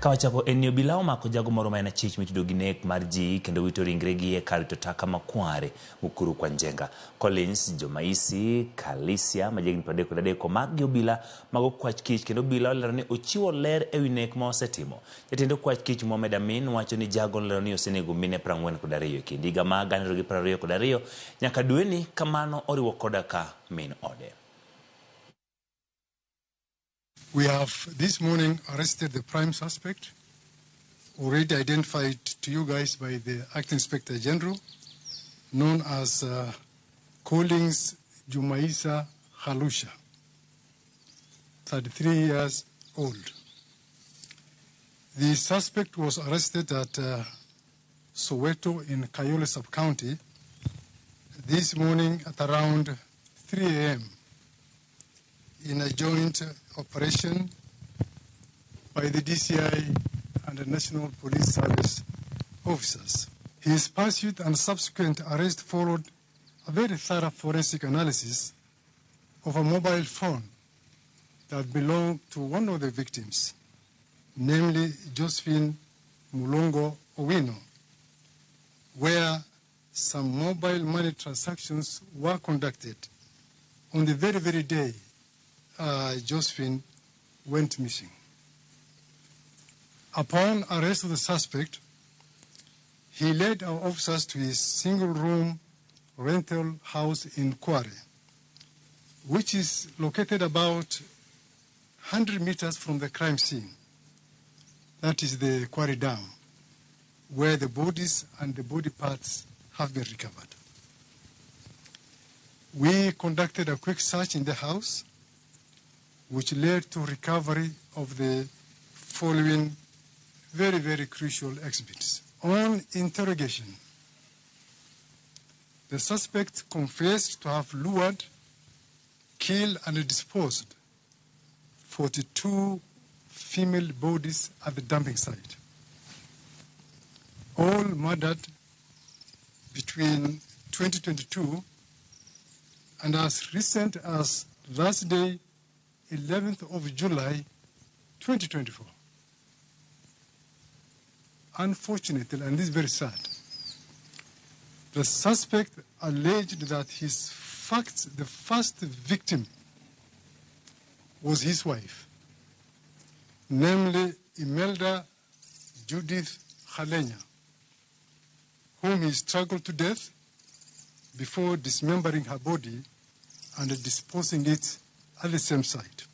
Kawachako en obila omako jago moro maen achich mitudo gi nek mar ji kendo wito ringregi e kar Taka ma Kware Mukuru kwa Njenga. Collins Jomaisi Kalisia majegni 33 omak gi obila mago kwach kich kendo obila olero ni ochiwo ler ewi nek ma osetimo. Jatend kwach kich Mohamed Amin wacho ni jago olero ni osenego mine 42 e kind higa ma 2022 nyaka dweni kamano oriwo koda ka min ode. We have this morning arrested the prime suspect, already identified to you guys by the Acting Inspector General, known as Collins Jumaisa Halusha, 33 years old. The suspect was arrested at Soweto in Kayole Sub-County this morning at around 3 a.m. in a joint operation by the DCI and the National Police Service officers. His pursuit and subsequent arrest followed a very thorough forensic analysis of a mobile phone that belonged to one of the victims, namely Josephine Owino, where some mobile money transactions were conducted on the very day Josephine went missing. Upon arrest of the suspect, he led our officers to his single-room rental house in Kware, which is located about 100 meters from the crime scene. That is the Kware Dam, where the bodies and the body parts have been recovered. We conducted a quick search in the house, which led to recovery of the following very crucial exhibits. On interrogation, the suspect confessed to have lured, killed, and disposed 42 female bodies at the dumping site, all murdered between 2022 and as recent as last day, 11th of July, 2024. Unfortunately, and this is very sad, the suspect alleged that the first victim was his wife, namely Imelda Judith Halenya, whom he strangled to death before dismembering her body and disposing it at the same site.